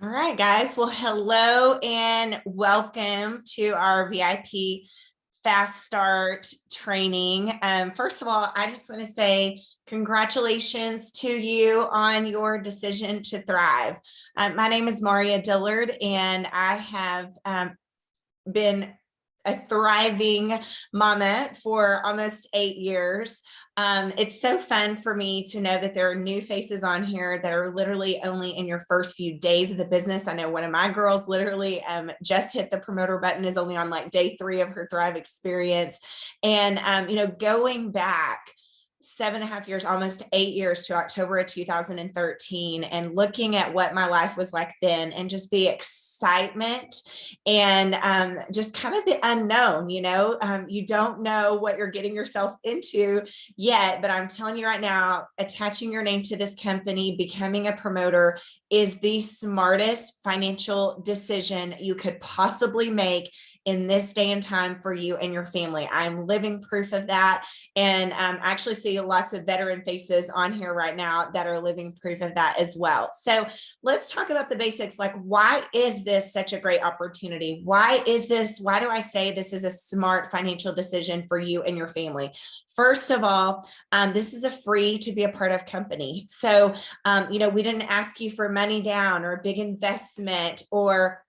All right, guys. Well, hello and welcome to our VIP Fast Start training. First of all, I just want to say congratulations to you on your decision to thrive. My name is Mauria Dillard, and I have been a thriving mama for almost 8 years. It's so fun for me to know that there are new faces on here that are literally only in your first few days of the business. I know one of my girls literally just hit the promoter button, is only on like day 3 of her Thrive experience. And, going back 7.5 years, almost 8 years to October of 2013, and looking at what my life was like then, and just the excitement and just kind of the unknown. You don't know what you're getting yourself into yet, but I'm telling you right now, attaching your name to this company, becoming a promoter, is the smartest financial decision you could possibly make in this day and time for you and your family. I'm living proof of that. And I actually see lots of veteran faces on here right now that are living proof of that as well. So let's talk about the basics. Like, why is this such a great opportunity? Why do I say this is a smart financial decision for you and your family? First of all, this is a free to be a part of company. So, we didn't ask you for money down or a big investment, or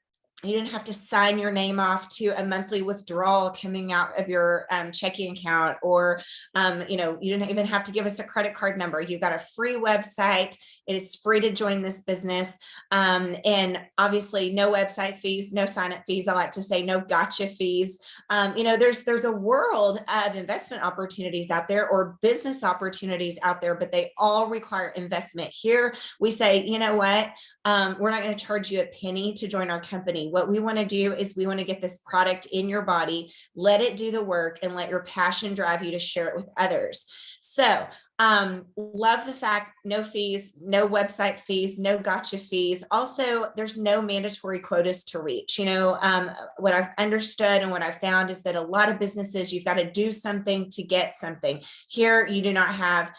you didn't have to sign your name off to a monthly withdrawal coming out of your checking account, or, you didn't even have to give us a credit card number. You got a free website. It is free to join this business. And obviously no website fees, no sign-up fees. I like to say no gotcha fees. There's a world of investment opportunities out there, or business opportunities out there, but they all require investment. Here we say, you know what? We're not going to charge you a penny to join our company. What we want to do is we want to get this product in your body, let it do the work, and let your passion drive you to share it with others. So, love the fact, no fees, no website fees, no gotcha fees. Also, there's no mandatory quotas to reach. What I've understood and what I've found is that a lot of businesses, you've got to do something to get something. Here, you do not have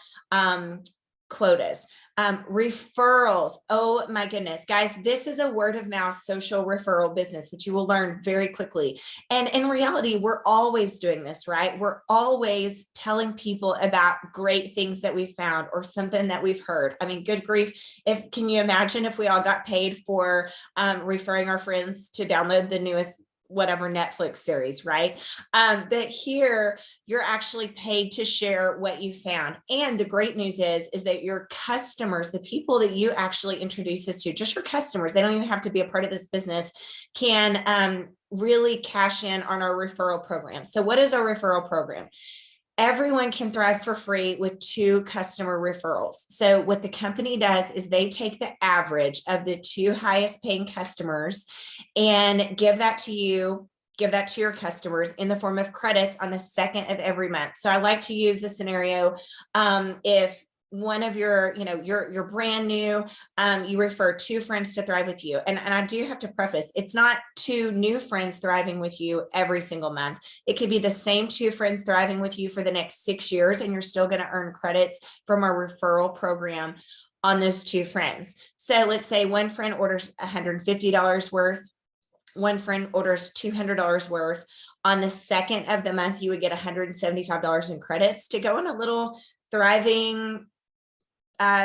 quotas. Referrals. Oh my goodness, guys, this is a word of mouth social referral business, which you will learn very quickly. And in reality, we're always doing this, right? We're always telling people about great things that we found or something that we've heard. I mean, good grief. Can you imagine if we all got paid for referring our friends to download the newest whatever Netflix series, right? But here you're actually paid to share what you found. And the great news is that your customers, the people that you actually introduce this to, just your customers, they don't even have to be a part of this business, can really cash in on our referral program. So what is our referral program? Everyone can thrive for free with 2 customer referrals. So what the company does is they take the average of the 2 highest paying customers and give that to your customers in the form of credits on the 2nd of every month. So I like to use the scenario, if one of you're brand new, you refer 2 friends to thrive with you. And I do have to preface, it's not 2 new friends thriving with you every single month. It could be the same 2 friends thriving with you for the next 6 years, and you're still going to earn credits from our referral program on those 2 friends. So let's say one friend orders $150 worth, one friend orders $200 worth. On the 2nd of the month, you would get $175 in credits to go on a little thriving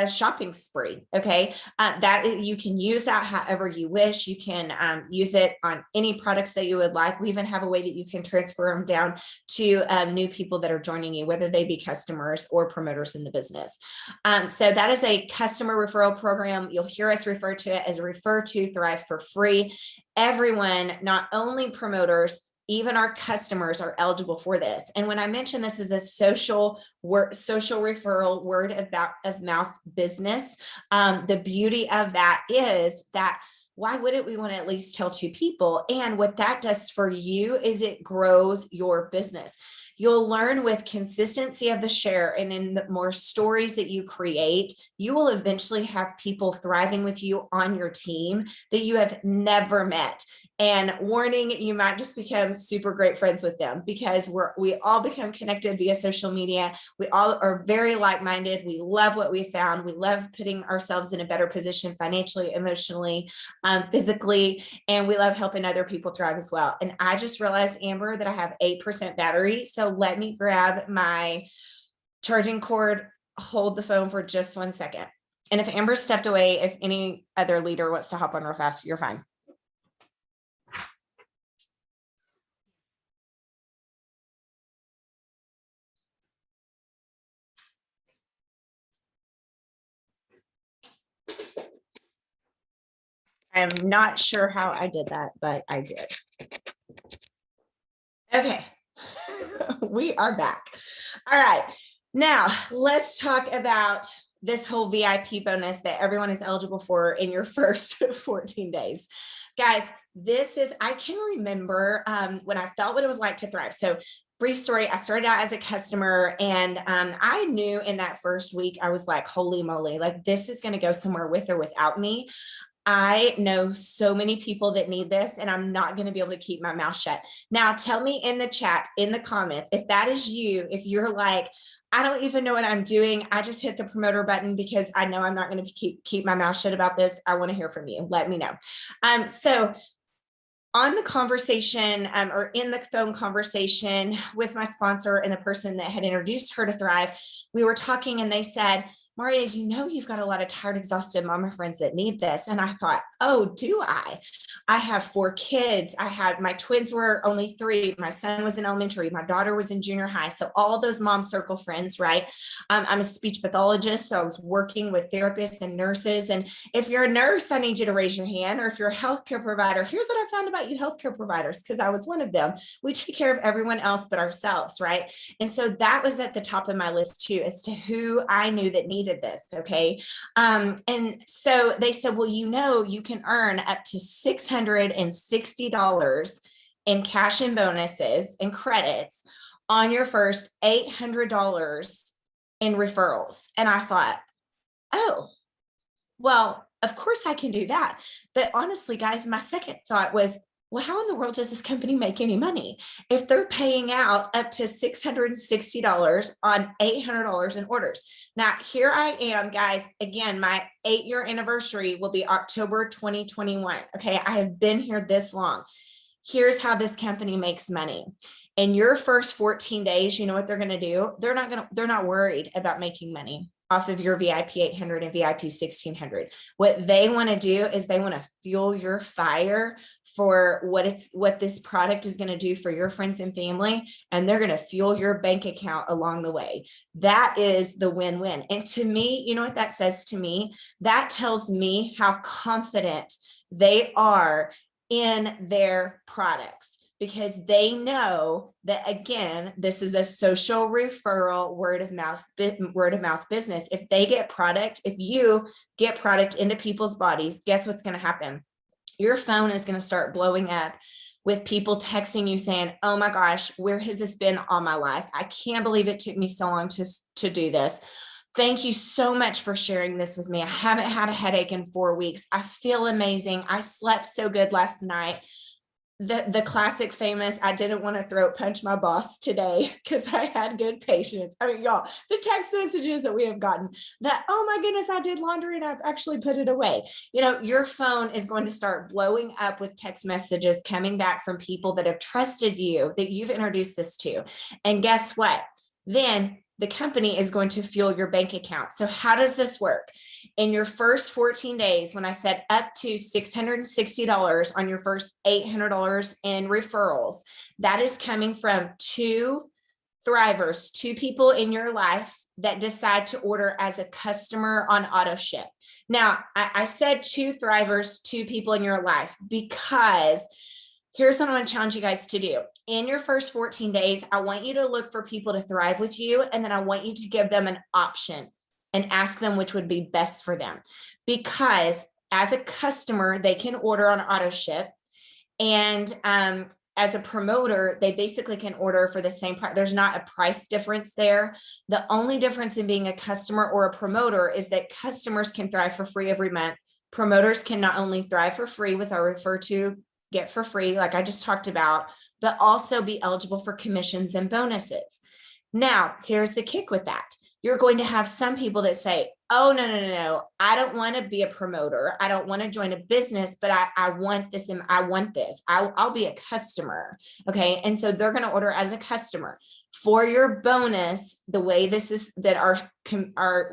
shopping spree. Okay. That you can use that however you wish. You can use it on any products that you would like. We even have a way that you can transfer them down to new people that are joining you, whether they be customers or promoters in the business. So that is a customer referral program. You'll hear us refer to it as Refer to Thrive for free. Everyone, not only promoters, even our customers, are eligible for this. And when I mention this is a social referral, word of mouth business, the beauty of that is that why wouldn't we want to at least tell 2 people? And what that does for you is it grows your business. You'll learn with consistency of the share, and in the more stories that you create, you will eventually have people thriving with you on your team that you have never met. And warning, you might just become super great friends with them, because we all become connected via social media. We all are very like-minded. We love what we found. We love putting ourselves in a better position financially, emotionally, physically, and we love helping other people thrive as well. And I just realized, Amber, that I have 8% battery. So let me grab my charging cord, hold the phone for just 1 second. And if Amber stepped away, if any other leader wants to hop on real fast, you're fine. I'm not sure how I did that, but I did. Okay, we are back. All right, now let's talk about this whole VIP bonus that everyone is eligible for in your first 14 days. Guys, I can remember when I felt what it was like to thrive. So brief story, I started out as a customer, and I knew in that first week, I was like, holy moly, like this is going to go somewhere with or without me. I know so many people that need this, and I'm not going to be able to keep my mouth shut. Now, tell me in the chat, in the comments, if that is you, if you're like, I don't even know what I'm doing. I just hit the promoter button because I know I'm not going to keep my mouth shut about this. I want to hear from you. Let me know. So on the conversation or in the phone conversation with my sponsor and the person that had introduced her to Thrive, we were talking, and they said, Mauria, you know, you've got a lot of tired, exhausted mama friends that need this. And I thought, oh, do I? I have 4 kids. My twins were only 3. My son was in elementary. My daughter was in junior high. So all those mom circle friends, right? I'm a speech pathologist. So I was working with therapists and nurses. And if you're a nurse, I need you to raise your hand. Or if you're a healthcare provider, here's what I found about you healthcare providers, because I was one of them. We take care of everyone else but ourselves, right? And so that was at the top of my list too, as to who I knew that needed this. Okay. And so they said, well, you know, you can earn up to $660 in cash and bonuses and credits on your first $800 in referrals. And I thought, oh, well, of course I can do that. But honestly, guys, my second thought was, well, how in the world does this company make any money if they're paying out up to $660 on $800 in orders? Now, here I am, guys. Again, my 8-year anniversary will be October 2021. Okay, I have been here this long. Here's how this company makes money. In your first 14 days, you know what they're going to do? They're not worried about making money off of your VIP 800 and VIP 1600. What they want to do is they want to fuel your fire for what this product is going to do for your friends and family, and they're going to fuel your bank account along the way. That is the win-win. And to me, you know what that says to me? That tells me how confident they are in their products, because they know that, again, this is a social referral, word of mouth business. If you get product into people's bodies, guess what's going to happen? Your phone is going to start blowing up with people texting you saying, oh my gosh, where has this been all my life? I can't believe it took me so long to do this. Thank you so much for sharing this with me. I haven't had a headache in 4 weeks. I feel amazing. I slept so good last night. The classic famous, I didn't want to throat punch my boss today because I had good patience. I mean, y'all, the text messages that we have gotten that, oh my goodness, I did laundry and I've actually put it away. You know, your phone is going to start blowing up with text messages coming back from people that have trusted you, that you've introduced this to. And guess what? Then the company is going to fuel your bank account. So how does this work? In your first 14 days, when I said up to $660 on your first $800 in referrals, that is coming from 2 thrivers, 2 people in your life that decide to order as a customer on auto ship. Now, I said 2 thrivers, 2 people in your life, because here's what I want to challenge you guys to do. In your first 14 days, I want you to look for people to thrive with you. And then I want you to give them an option and ask them which would be best for them. Because as a customer, they can order on auto ship. And as a promoter, they basically can order for the same price. There's not a price difference there. The only difference in being a customer or a promoter is that customers can thrive for free every month. Promoters can not only thrive for free with our refer to get for free, like I just talked about, but also be eligible for commissions and bonuses. Now, here's the kick with that. You're going to have some people that say, oh, no. I don't want to be a promoter. I don't want to join a business, but I want this and I want this. I'll be a customer. Okay. And so they're going to order as a customer. For your bonus, the way this is that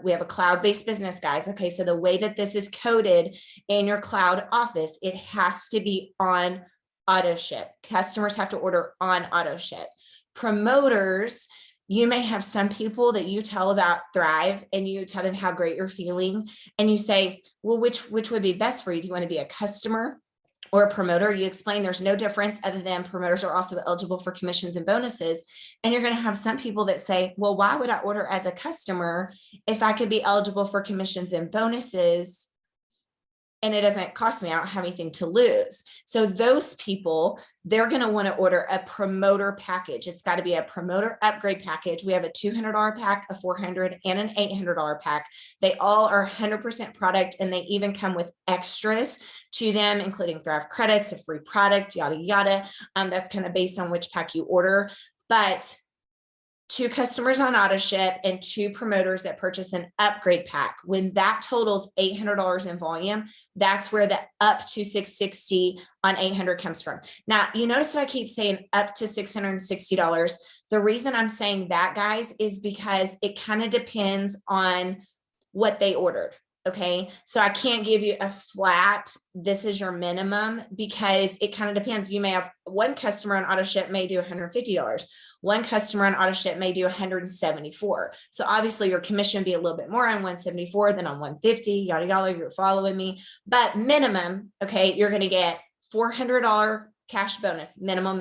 we have a cloud-based business, guys. Okay. So the way that this is coded in your cloud office, it has to be on auto ship. Customers have to order on auto ship. Promoters, you may have some people that you tell about Thrive and you tell them how great you're feeling. And you say, well, which would be best for you? Do you want to be a customer or a promoter? You explain there's no difference other than promoters are also eligible for commissions and bonuses. And you're going to have some people that say, well, why would I order as a customer if I could be eligible for commissions and bonuses? And it doesn't cost me, I don't have anything to lose. So those people, they're going to want to order a promoter package. It's got to be a promoter upgrade package. We have a $200 pack, a $400 and an $800 pack. They all are 100% product, and they even come with extras to them, including Thrive credits, a free product, yada, yada. That's kind of based on which pack you order. But 2 customers on auto ship and 2 promoters that purchase an upgrade pack. When that totals $800 in volume, that's where the up to $660 on 800 comes from. Now, you notice that I keep saying up to $660. The reason I'm saying that, guys, is because it kind of depends on what they ordered. Okay. So I can't give you a flat, this is your minimum, because it kind of depends. You may have one customer on auto ship may do $150. One customer on auto ship may do $174. So obviously your commission would be a little bit more on 174 than on 150, yada, yada, you're following me. But minimum, okay, you're going to get $400 cash bonus, minimum,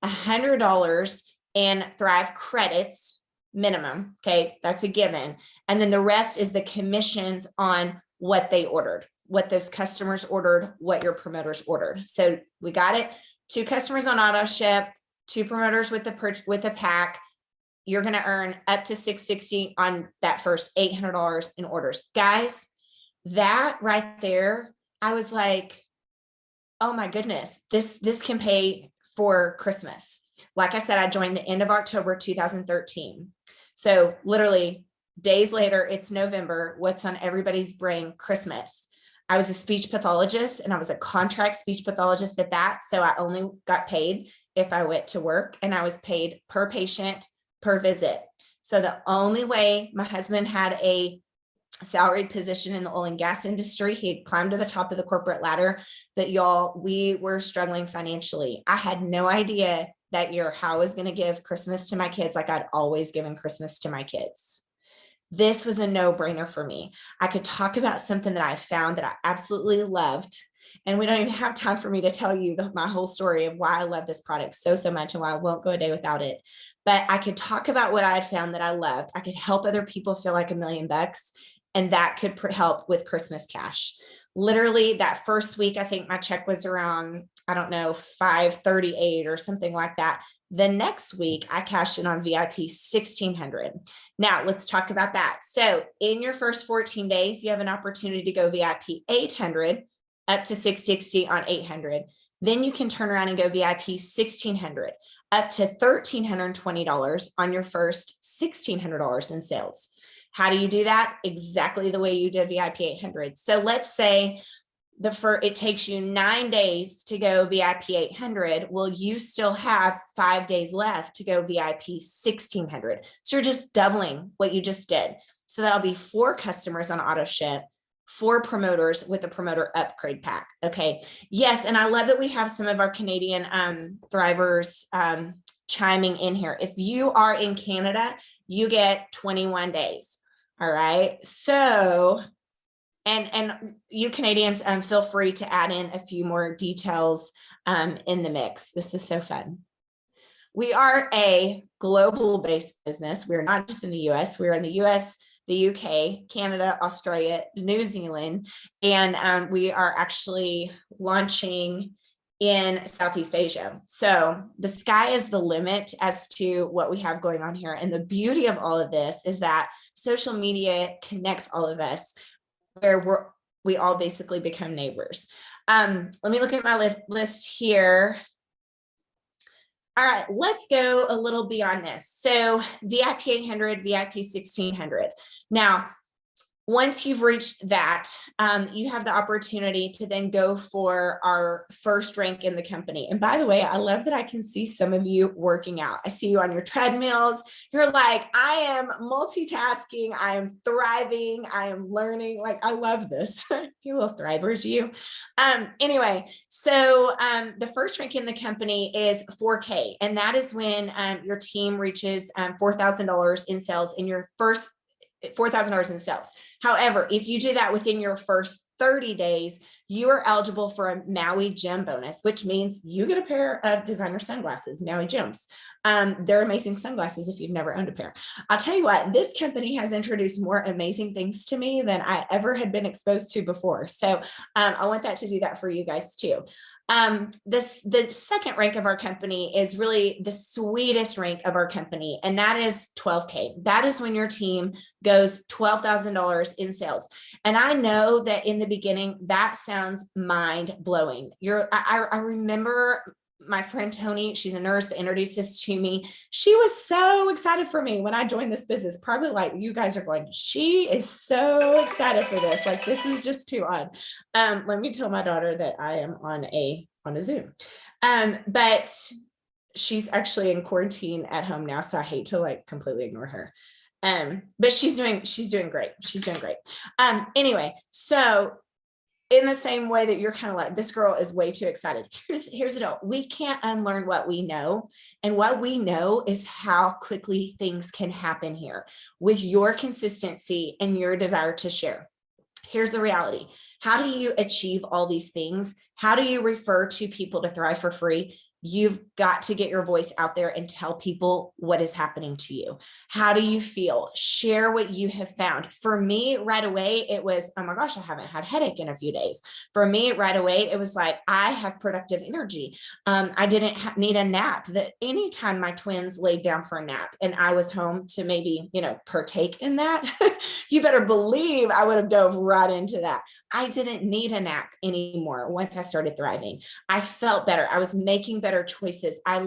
$100 in Thrive credits, minimum. Okay. That's a given. And then the rest is the commissions on what they ordered, what those customers ordered, what your promoters ordered. So we got it. 2 customers on auto ship, 2 promoters with the pack. You're going to earn up to $660 on that first $800 in orders. Guys, that right there, I was like, oh my goodness, this can pay for Christmas. Like I said, I joined the end of October, 2013. So literally days later, it's November. What's on everybody's brain? Christmas. I was a speech pathologist, and I was a contract speech pathologist at that. So I only got paid if I went to work, and I was paid per patient, per visit. So the only way my husband had a salaried position in the oil and gas industry, he had climbed to the top of the corporate ladder, but y'all, we were struggling financially. I had no idea that year how I was going to give Christmas to my kids like I'd always given Christmas to my kids. This was a no-brainer for me. I could talk about something that I found that I absolutely loved. And we don't even have time for me to tell you my whole story of why I love this product so much and why I won't go a day without it. But I could talk about what I had found that I loved. I could help other people feel like $1 million, and that could help with Christmas cash. Literally that first week, I think my check was around, I don't know, 538 or something like that. The next week I cashed in on VIP 1600. Now let's talk about that. So in your first 14 days, you have an opportunity to go VIP 800 up to 660 on 800. Then you can turn around and go VIP 1600 up to $1,320 on your first $1,600 in sales. How do you do that? Exactly the way you did VIP 800. So let's say it takes you 9 days to go VIP 800. Well, you still have 5 days left to go VIP 1600. So you're just doubling what you just did. So that'll be 4 customers on auto ship, 4 promoters with a promoter upgrade pack. Okay. Yes. And I love that we have some of our Canadian Thrivers chiming in here. If you are in Canada, you get 21 days. All right. So, and you Canadians, feel free to add in a few more details in the mix. This is so fun. We are a global based business. We're not just in the US, we're in the US, the UK, Canada, Australia, New Zealand, and we are actually launching in Southeast Asia. So the sky is the limit as to what we have going on here. And the beauty of all of this is that social media connects all of us where we all basically become neighbors. Let me look at my list here. All right, let's go a little beyond this. So VIP 800, VIP 1600. Now, once you've reached that, you have the opportunity to then go for our first rank in the company. And by the way, I love that I can see some of you working out. I see you on your treadmills. You're like, I am multitasking. I am thriving. I am learning. Like, I love this. You little thrivers, you. Anyway, so the first rank in the company is 4K. And that is when your team reaches $4,000 in sales in your first $4,000 in sales. However, if you do that within your first 30 days, you are eligible for a Maui gem bonus, which means you get a pair of designer sunglasses, Maui gems. They're amazing sunglasses if you've never owned a pair. I'll tell you what, this company has introduced more amazing things to me than I ever had been exposed to before. So I want that to do that for you guys too. The second rank of our company is really the sweetest rank of our company, and that is 12K. That is when your team goes $12,000 in sales. And I know that in the beginning, that sounds mind blowing. I remember my friend Tony, she's a nurse that introduced this to me. She was so excited for me when I joined this business, probably like you guys are going, she is so excited for this. Like, this is just too odd. Let me tell my daughter that I am on a Zoom. But she's actually in quarantine at home now. So I hate to like completely ignore her. But she's doing great. She's doing great. Anyway, so in the same way that you're kind of like, this girl is way too excited. Here's the deal. We can't unlearn what we know. And what we know is how quickly things can happen here with your consistency and your desire to share. Here's the reality. How do you achieve all these things? How do you refer to people to thrive for free? You've got to get your voice out there and tell people what is happening to you. How do you feel? Share what you have found. For me, right away, it was, oh my gosh, I haven't had a headache in a few days. For me, right away, it was like, I have productive energy. I didn't need a nap. That anytime my twins laid down for a nap and I was home to maybe, partake in that, you better believe I would have dove right into that. I didn't need a nap anymore once I started thriving. I felt better. I was making better choices. I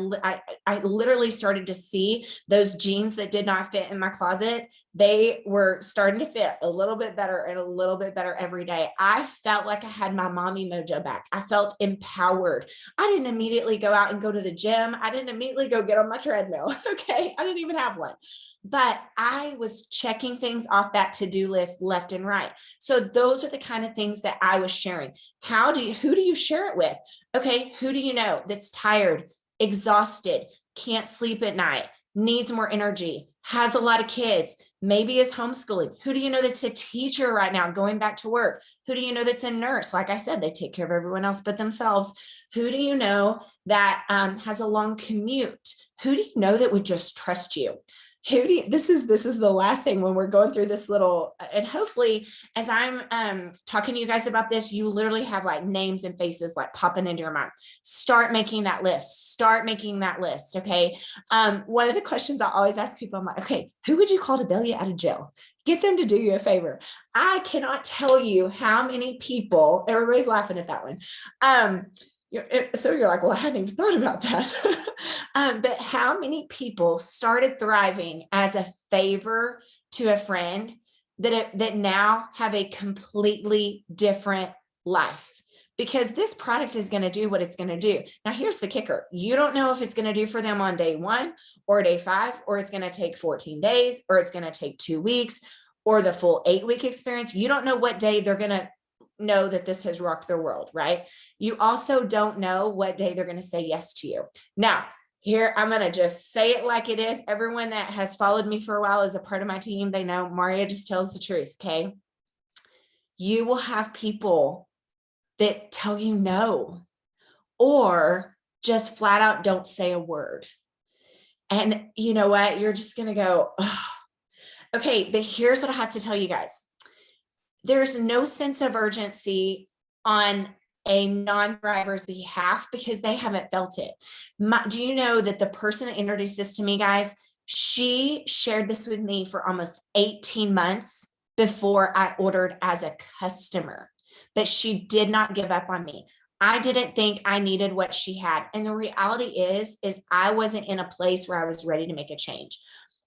literally started to see those jeans that did not fit in my closet. They were starting to fit a little bit better and a little bit better every day. I felt like I had my mommy mojo back. I felt empowered. I didn't immediately go out and go to the gym. I didn't immediately go get on my treadmill. Okay. I didn't even have one, but I was checking things off that to-do list left and right. So those are the kind of things that I was sharing. Who do you share it with? Okay. Who do you know that's tired, exhausted, can't sleep at night, needs more energy, has a lot of kids, maybe is homeschooling? Who do you know that's a teacher right now going back to work? Who do you know that's a nurse? Like I said, they take care of everyone else but themselves. Who do you know that has a long commute? Who do you know that would just trust you? This is the last thing when we're going through this little, and hopefully as I'm talking to you guys about this, you literally have like names and faces like popping into your mind. Start making that list. Okay. One of the questions I always ask people, I'm like, okay, who would you call to bail you out of jail? Get them to do you a favor. I cannot tell you how many people, everybody's laughing at that one. So you're like, well, I hadn't even thought about that. But how many people started thriving as a favor to a friend that now have a completely different life? Because this product is going to do what it's going to do. Now, here's the kicker. You don't know if it's going to do for them on day 1 or day 5, or it's going to take 14 days, or it's going to take 2 weeks, or the full 8-week experience. You don't know what day they're going to know that this has rocked their world, right? You also don't know what day they're going to say yes to you. Now, here, I'm going to just say it like it is. Everyone that has followed me for a while is a part of my team. They know Mauria just tells the truth, okay? You will have people that tell you no, or just flat out don't say a word. And you know what? You're just going to go, oh. Okay, but here's what I have to tell you guys. There's no sense of urgency on a non-thriver's behalf because they haven't felt it. Do you know that the person that introduced this to me, guys, she shared this with me for almost 18 months before I ordered as a customer, but she did not give up on me. I didn't think I needed what she had. And the reality is I wasn't in a place where I was ready to make a change.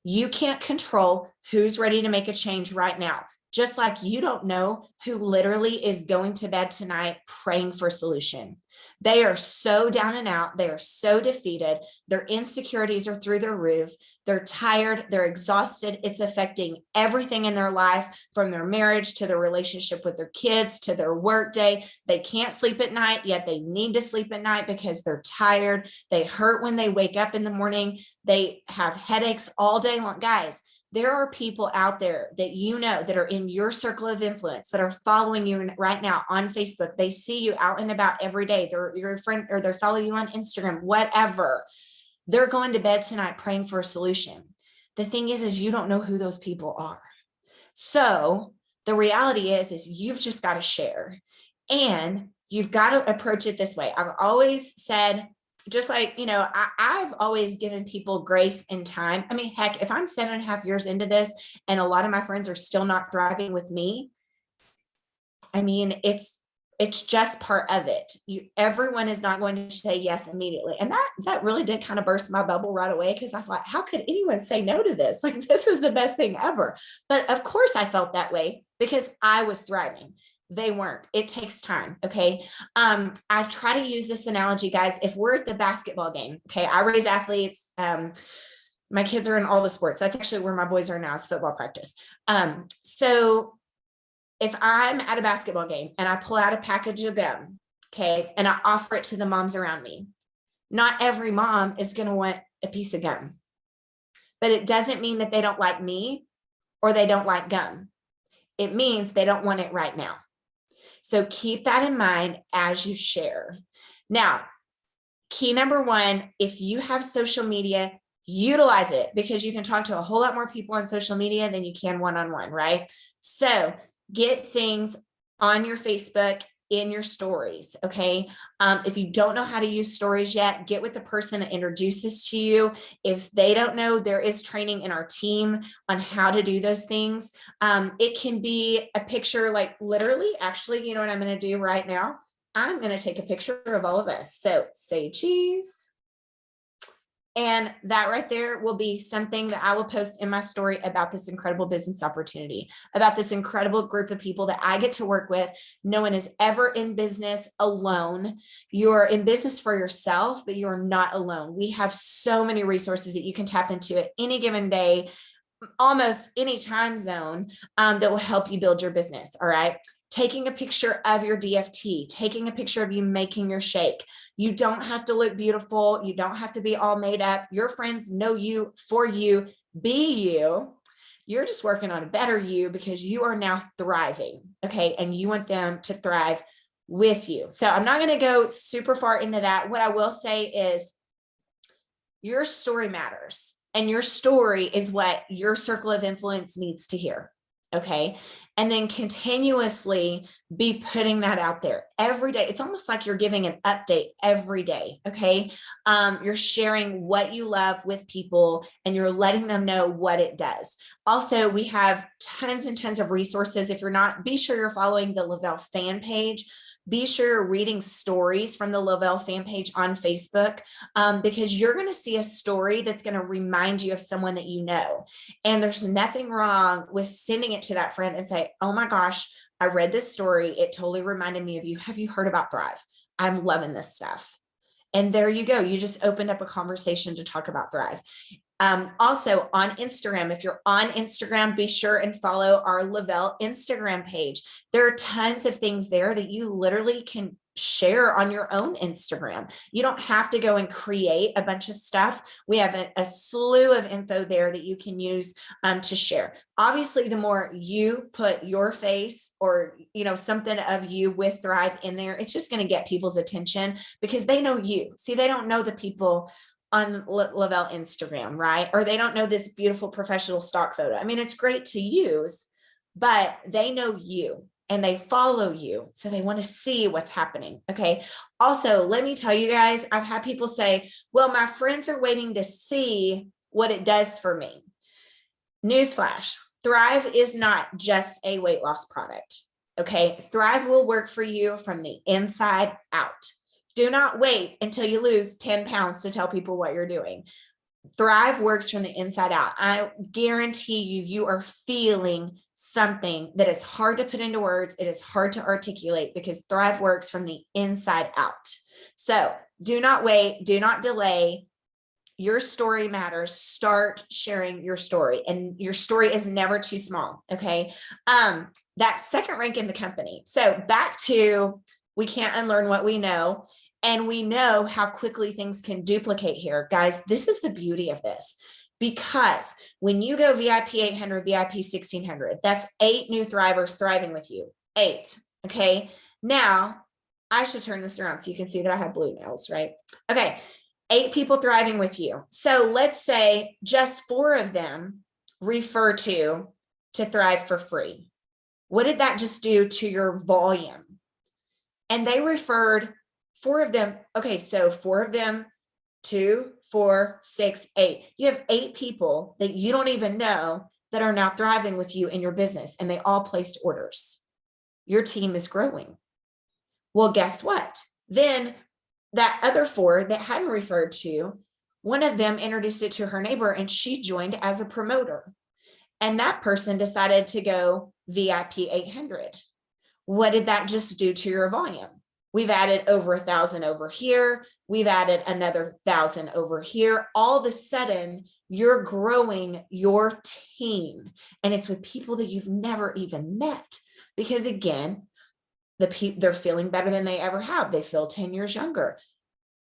You can't control who's ready to make a change right now. Just like you don't know who literally is going to bed tonight praying for a solution. They are so down and out. They are so defeated. Their insecurities are through their roof. They're tired. They're exhausted. It's affecting everything in their life, from their marriage to their relationship with their kids to their work day. They can't sleep at night, yet they need to sleep at night because they're tired. They hurt when they wake up in the morning. They have headaches all day long. Guys, there are people out there that you know that are in your circle of influence that are following you right now on Facebook. They see you out and about every day. They're your friend, or they follow you on Instagram, whatever. They're going to bed tonight praying for a solution. The thing is you don't know who those people are. So the reality is you've just got to share, and you've got to approach it this way. I've always said, just like, I've always given people grace and time. I mean, heck, if I'm 7.5 years into this and a lot of my friends are still not thriving with me, I mean, it's just part of it. Everyone is not going to say yes immediately. And that really did kind of burst my bubble right away, because I thought, how could anyone say no to this? Like, this is the best thing ever. But of course I felt that way because I was thriving. They weren't. It takes time. Okay. I try to use this analogy, guys. If we're at the basketball game, okay, I raise athletes. My kids are in all the sports. That's actually where my boys are now, is football practice. So if I'm at a basketball game and I pull out a package of gum, okay, and I offer it to the moms around me, not every mom is going to want a piece of gum, but it doesn't mean that they don't like me or they don't like gum. It means they don't want it right now. So keep that in mind as you share. Now, key number one, if you have social media, utilize it, because you can talk to a whole lot more people on social media than you can one-on-one, right? So get things on your Facebook, in your stories. Okay. If you don't know how to use stories yet, get with the person that introduced this to you. If they don't know, there is training in our team on how to do those things. It can be a picture, like literally, actually, you know what I'm going to do right now? I'm going to take a picture of all of us. So say cheese. And that right there will be something that I will post in my story about this incredible business opportunity, about this incredible group of people that I get to work with. No one is ever in business alone. You're in business for yourself, but you are not alone. We have so many resources that you can tap into at any given day, almost any time zone, that will help you build your business. All right. Taking a picture of your DFT, taking a picture of you making your shake. You don't have to look beautiful. You don't have to be all made up. Your friends know you for you. Be you. You're just working on a better you because you are now thriving. Okay. And you want them to thrive with you. So I'm not going to go super far into that. What I will say is your story matters, and your story is what your circle of influence needs to hear. Okay. And then continuously be putting that out there every day. It's almost like you're giving an update every day. Okay. You're sharing what you love with people, and you're letting them know what it does. Also, we have tons and tons of resources. If you're not, be sure you're following the Lavelle fan page. Be sure you're reading stories from the Lavelle fan page on Facebook, because you're going to see a story that's going to remind you of someone that you know. And there's nothing wrong with sending it to that friend and say, oh my gosh, I read this story. It totally reminded me of you. Have you heard about Thrive? I'm loving this stuff. And there you go. You just opened up a conversation to talk about Thrive. Also on Instagram, if you're on Instagram, be sure and follow our Lavelle Instagram page. There are tons of things there that you literally can share on your own Instagram. You don't have to go and create a bunch of stuff. We have a slew of info there that you can use to share. Obviously, the more you put your face or, something of you with Thrive in there, it's just going to get people's attention because they know you. See, they don't know the people on Lavelle Instagram, right? Or they don't know this beautiful professional stock photo. I mean, it's great to use, but they know you. and they follow you. So they want to see what's happening. Okay. Also, let me tell you guys, I've had people say, well, my friends are waiting to see what it does for me. Newsflash, Thrive is not just a weight loss product. Okay. Thrive will work for you from the inside out. Do not wait until you lose 10 pounds to tell people what you're doing. Thrive works from the inside out. I guarantee you, you are feeling something that is hard to put into words. It is hard to articulate because Thrive works from the inside out. So do not wait. Do not delay. Your story matters. Start sharing your story, and your story is never too small. Okay. That second rank in the company. So back to, we can't unlearn what we know. And we know how quickly things can duplicate here. Guys, this is the beauty of this, because when you go VIP 800, VIP 1600, that's 8 new thrivers thriving with you. 8. Okay. Now I should turn this around so you can see that I have blue nails, right? Okay. 8 people thriving with you. So let's say just 4 of them refer to Thrive for free. What did that just do to your volume? And they referred 4 of them. Okay. So 4 of them, 2, 4, 6, 8. You have 8 people that you don't even know that are now thriving with you in your business, and they all placed orders. Your team is growing. Well, guess what? Then that other 4 that hadn't referred to, one of them introduced it to her neighbor, and she joined as a promoter. And that person decided to go VIP 800. What did that just do to your volume? We've added over 1,000 over here. We've added another 1,000 over here. All of a sudden, you're growing your team, and it's with people that you've never even met, because again, they're feeling better than they ever have. They feel 10 years younger.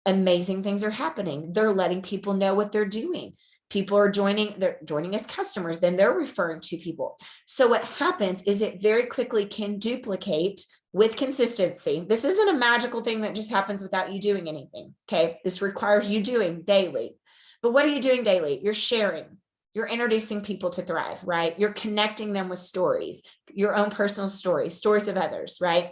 Amazing things are happening. They're letting people know what they're doing. People are they're joining as customers, then they're referring to people. So what happens is it very quickly can duplicate with consistency. This isn't a magical thing that just happens without you doing anything. Okay. This requires you doing daily. But what are you doing daily? You're sharing. You're introducing people to Thrive, right? You're connecting them with stories, your own personal stories, stories of others, right?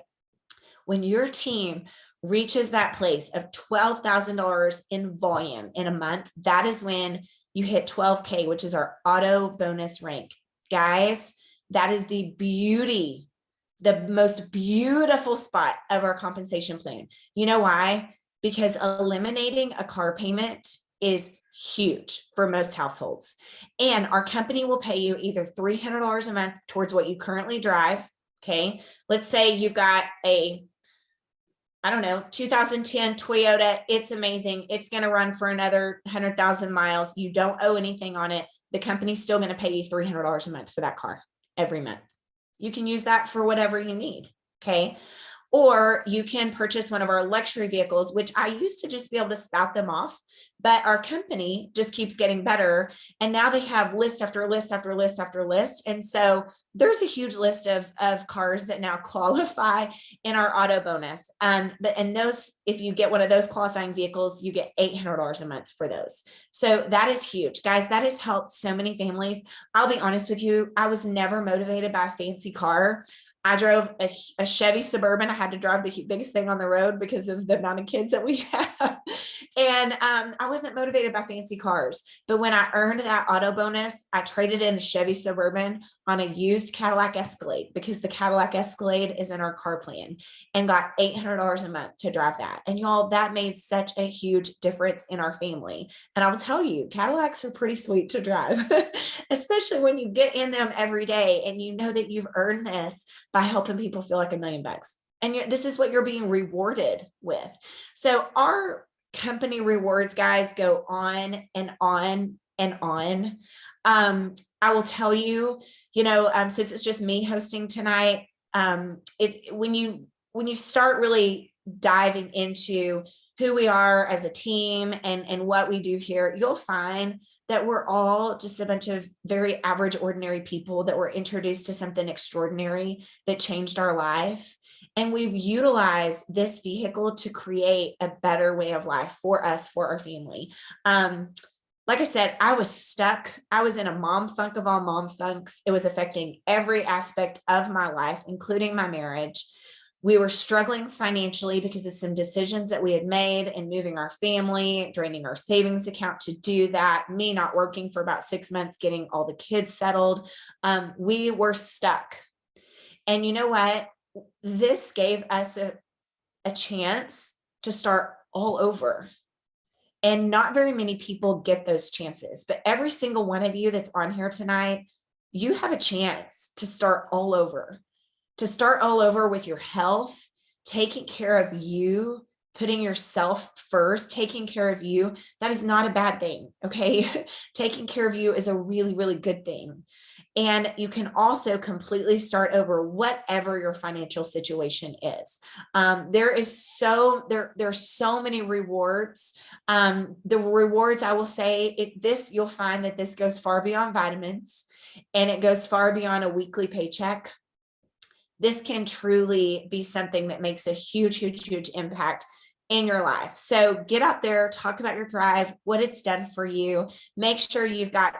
When your team reaches that place of $12,000 in volume in a month, that is when you hit 12K, which is our auto bonus rank. Guys, that is the beauty, the most beautiful spot of our compensation plan. You know why? Because eliminating a car payment is huge for most households. And our company will pay you either $300 a month towards what you currently drive. Okay. Let's say you've got a 2010 Toyota. It's amazing. It's going to run for another 100,000 miles. You don't owe anything on it. The company's still going to pay you $300 a month for that car every month. You can use that for whatever you need. Okay. Or you can purchase one of our luxury vehicles, which I used to just be able to spout them off, but our company just keeps getting better. And now they have list after list after list after list. And so there's a huge list of cars that now qualify in our auto bonus. And those, if you get one of those qualifying vehicles, you get $800 a month for those. So that is huge, guys. That has helped so many families. I'll be honest with you. I was never motivated by a fancy car. I drove a Chevy Suburban. I had to drive the biggest thing on the road because of the amount of kids that we have. And I wasn't motivated by fancy cars. But when I earned that auto bonus, I traded in a Chevy Suburban on a used Cadillac Escalade, because the Cadillac Escalade is in our car plan, and got $800 a month to drive that. And y'all, that made such a huge difference in our family. And I'll tell you, Cadillacs are pretty sweet to drive, especially when you get in them every day and you know that you've earned this by helping people feel like $1 million. And this is what you're being rewarded with. So our company rewards, guys, go on and on and on. I will tell you, since it's just me hosting tonight, when you start really diving into who we are as a team and what we do here, you'll find that we're all just a bunch of very average, ordinary people that were introduced to something extraordinary that changed our life. And we've utilized this vehicle to create a better way of life for us, for our family. like I said, I was stuck. I was in a mom funk of all mom funks. It was affecting every aspect of my life, including my marriage. We were struggling financially because of some decisions that we had made and moving our family, draining our savings account to do that, me not working for about 6 months, getting all the kids settled. We were stuck. And you know what? This gave us a chance to start all over. And not very many people get those chances, but every single one of you that's on here tonight, you have a chance to start all over, with your health, taking care of you, putting yourself first, taking care of you. That is not a bad thing. Okay. Taking care of you is a really, really good thing. And you can also completely start over whatever your financial situation is. There's so many rewards. The rewards, I will say, you'll find that this goes far beyond vitamins, and it goes far beyond a weekly paycheck. This can truly be something that makes a huge, huge, huge impact in your life. So get out there, talk about your Thrive, what it's done for you. Make sure you've got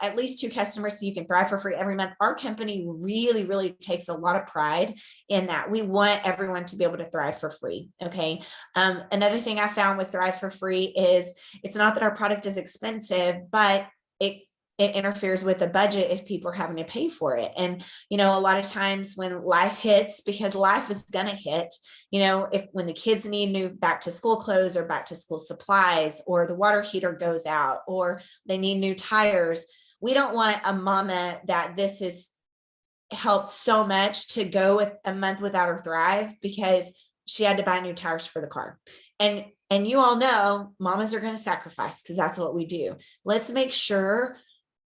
at least 2 customers so you can Thrive for free every month. Our company really, really takes a lot of pride in that. We want everyone to be able to Thrive for free. Okay. Another thing I found with Thrive for free is it's not that our product is expensive, but it interferes with the budget if people are having to pay for it. And, a lot of times when life hits, because life is going to hit, when the kids need new back to school clothes or back to school supplies, or the water heater goes out, or they need new tires, we don't want a mama that this has helped so much to go with a month without her Thrive because she had to buy new tires for the car. And you all know mamas are going to sacrifice because that's what we do. Let's make sure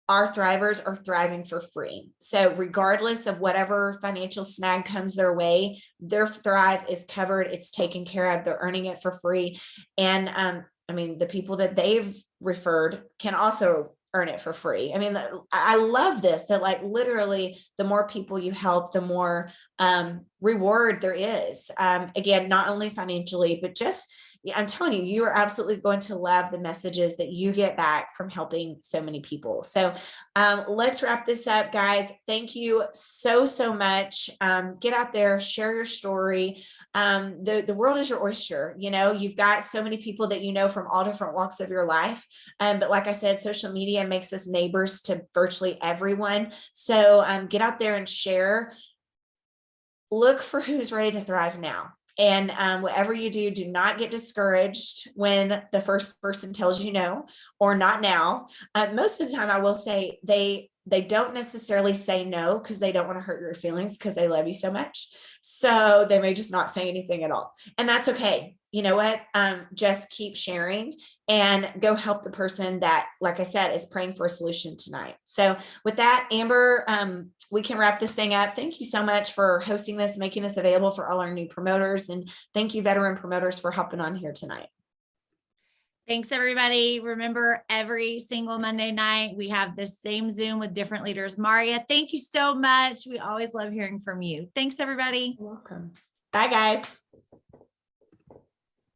our Thrivers are thriving for free. So regardless of whatever financial snag comes their way, their Thrive is covered. It's taken care of. They're earning it for free. And the people that they've referred can also earn it for free. I love this, that like literally the more people you help, the more reward there is. Again, not only financially, but just, I'm telling you, you are absolutely going to love the messages that you get back from helping so many people. So let's wrap this up, guys. Thank you so, so much. Get out there, share your story. The world is your oyster. You've got so many people that from all different walks of your life. But like I said, social media makes us neighbors to virtually everyone. So get out there and share. Look for who's ready to thrive now. And whatever you do, do not get discouraged when the first person tells you no or not now. Most of the time, I will say they don't necessarily say no because they don't want to hurt your feelings because they love you so much. So they may just not say anything at all. And that's okay. You know what? Just keep sharing and go help the person that, like I said, is praying for a solution tonight. So with that, Amber, we can wrap this thing up. Thank you so much for hosting this, making this available for all our new promoters. And thank you, veteran promoters, for hopping on here tonight. Thanks, everybody. Remember, every single Monday night, we have the same Zoom with different leaders. Mauria, thank you so much. We always love hearing from you. Thanks, everybody. You're welcome. Bye, guys.